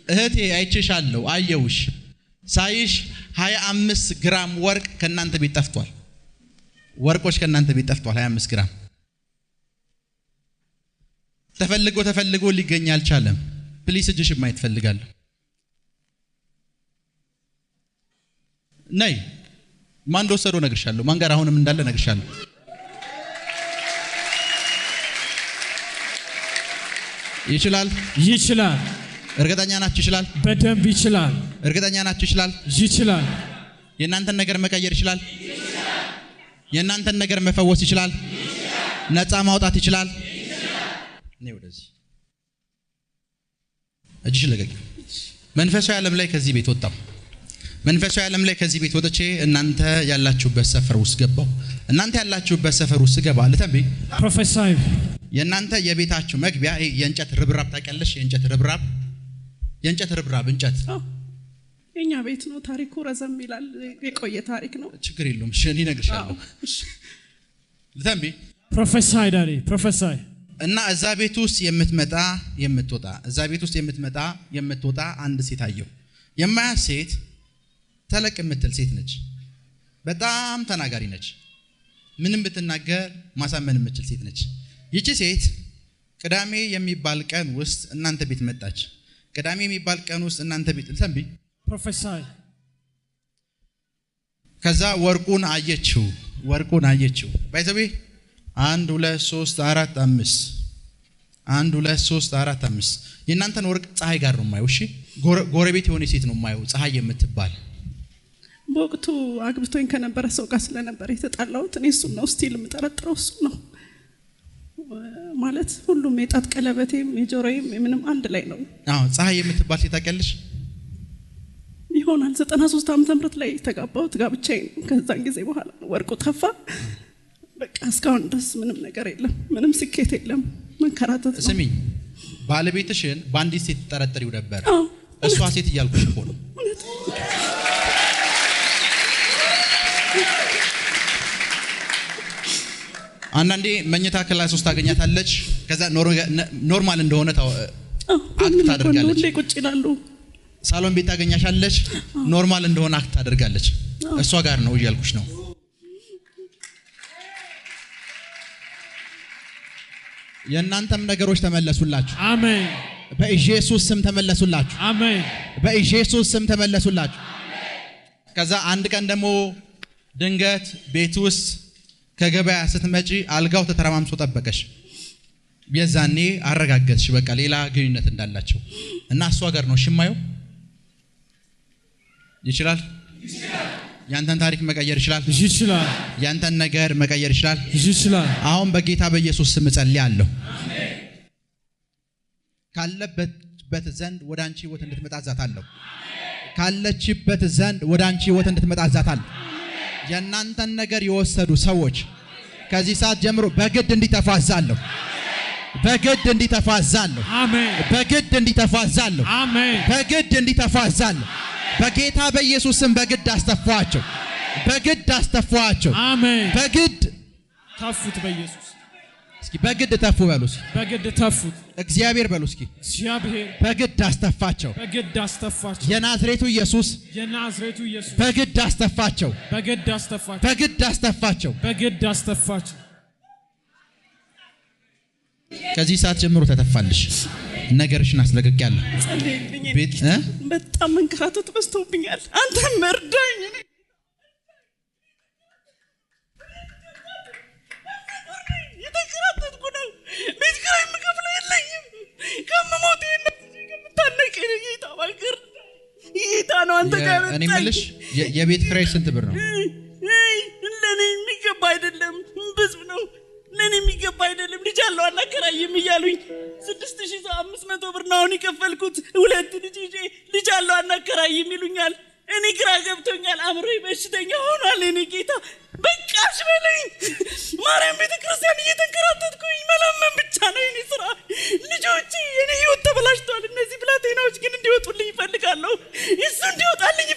እህቴ አይቼሻለሁ አየውሽ ሳይሽ 25 ግራም ወርቅ ከናንተ ቤት ጠፍቷል ወርቆች ከናንተ ቤት ጠፍቷል 25 ግራም ተፈልጎ ሊገኝ አልቻለም ፕሊስ እጅሽ ማየት ፈልጋለሁ ነይ ማን እንደወሰደው ነግርሻለሁ ማን ጋር አሁንም እንዳለ ነግርሻለሁ ይችላል እርግጠኛ ናችሁ ይችላል በደንብ ይችላል እርግጠኛ ናችሁ ይችላል የእናንተን ነገር መቀየር ይችላል የእናንተን ነገር መፈወስ ይችላል ነፃ ማውጣት ይችላል ነይ ወደዚህ እጅሽ ለቀቂ መንፈሳዊ ዓለም ላይ ከዚህ ቤት ወጣው መንፈሳዊ ዓለም ላይ ከዚህ ቤት ወጥቼ እናንተ ያላችሁበት ሰፈር ውስጥ ገባው እናንተ ያላችሁበት ሰፈር ውስጥ ገባ ለተንበይ ፕሮፌሰር የእናንተ የቤታችሁ መግቢያ የእንጨት ርብራብ ታቀለሽ የእንጨት ርብራብ እንጨት የኛ ቤት ነው ታሪኩ ረዘም ይላል የቆየ ታሪክ ነው ችግር የለውም እሺ እኔ ነግርሻለሁ ለተንበይ ፕሮፌሰር እና እዛ ቤት ውስጥ የምትወጣ አንድ ሴት አየው የማያት ሴት ተለቅ የምትል ሴት ነች በጣም ተናጋሪ ነች ምንም ብትናገር ማሳመን የምትችል ሴት ነች ይቺ ሴት ቅዳሜ የሚባል ቀን ውስጥ እናንተ ቤት መጣች ቅዳሜ የሚባል ቀን ውስጥ እናንተ ቤት ለተንበይ ፕሮፌሰር ከዛ ወርቁን አየችው ባይዘቤ 1 2 3 4 5 1 2 3 4 5 የእናንተን ወርቅ ፀሐይ ጋር ነው ማየው እሺ ጎረቤት የሆነ ሴት ነው ማየው ፀሐይ የምትባል በወቅቱ አግብቶኝ ከነበረ ሰው ጋር ስለነበር የተጣላሁት እኔ እሱን ነው ስቲል የምጠረጥረው እሱ ነው ማለት ሁሉም የጣት ቀለበቴም የጆሮዬም ምንም አንድ ላይ ነው ፀሐይ የምትባል ሴት ታውቂያለሽ ይሆናል 93 ዓመተ ምህረት ላይ ተጋባሁት ጋብቻዬን ከዛን ጊዜ በኋላ ወርቁ ጠፋ በቃ እስካሁን ድረስ ምንም ነገር የለም ምንም ስኬት የለም መንከራተት ነው ስሚኝ ባለቤትሽን በአንዲት ሴት ተጠረጥሪው ነበር እሷ ሴት እያልኩሽ እኮ ነው አንዳንዴ መኝታ ክላስ ውስጥ ታገኛታለች ከዛ ኖርማል እንደሆነ አክት ታደርጋለች ሁሌ ቁጭ ይላሉ ሳሎን ቤት ታገኛሻለች ኖርማል እንደሆነ አክት ታደርጋለች እሷ ጋር ነው እያልኩሽ ነው የእናንተም ነገሮች ተመለሱላችሁ አሜን በኢየሱስ ስም ተመለሱላችሁ አሜን በኢየሱስ ስም ተመለሱላችሁ ከዛ አንድ ቀን ደግሞ ድንገት ቤት ውስጥ ከገበያ ስትመጪ አልጋው ተተራማምሶ ጠበቀሽ የዛኔ አረጋገጥሽ በቃ ሌላ ግንኙነት እንዳላቸው እና እሷ ጋር ነው ሽማየው ይችላል ያንተን ታሪክ መቀየር ይችላል ያንተን ነገር መቀየር ይችላል አሁን በጌታ በኢየሱስ ስም ጸልያለሁ አሜን ካለበት ዘንድ ወደ አንቺ ህይወት እንድትመጣ አዛታለሁ ካለችበት ዘንድ ወደ አንቺ ህይወት እንድትመጣ አዛታለሁ የእናንተን ነገር የወሰዱ ሰዎች ከዚህ ሰዓት ጀምሮ በግድ እንዲተፋዛለሁ አሜን በግድ እንዲተፋዛለሁ በጌታ በኢየሱስ ስም በግድ አስተፋዋቸው አሜን በግድ ታፉት በኢየሱስ እስኪ በግድ ተፉ በሉስ በግድ ተፉት እግዚአብሔር በሉ እስኪ እግዚአብሔር በግድ አስተፋቸው የናዝሬቱ ኢየሱስ በግድ አስተፋቸው ከዚህ ሰዓት ጀምሮ ተተፋልሽ ነገርሽን አስለቀቅያለሁ ቤት በጣም መንከራተት በዝቶብኛል አንተ መርዳኝ የተከራተትኩ ነው ቤት ኪራይ የምከፍለው የለኝም ከመሞቴ ከምታነቅ ጌታ ባገር ጌታ ነው አንተ ጋር እኔ የምልሽ የቤት ኪራይ ስንት ብር ነው ለኔ የሚገባ አይደለም ብዙ ነው ለኔ የሚገባ አይደለም ልጅ አለው አናከራይም ይያሉኝ 6500 ብር ነው የከፈልኩት ሁለት ልጅ አለው አናከራይም ይሉኛል እኔ ግራ ገብቶኛል አምሮይ በሽተኛ ሆኗል እኔ ጌታ በቃሽ በለኝ ማርያም ቤተክርስቲያን እየተንከራተትኩኝ መለመን ብቻ ነው የኔ ስራ ልጆቼ የኔ ህይወት ተበላሽቷል እነዚህ ብላቴናዎች ግን እንዲወጡልኝ ይፈልጋለሁ እሱ እንዲወጣልኝ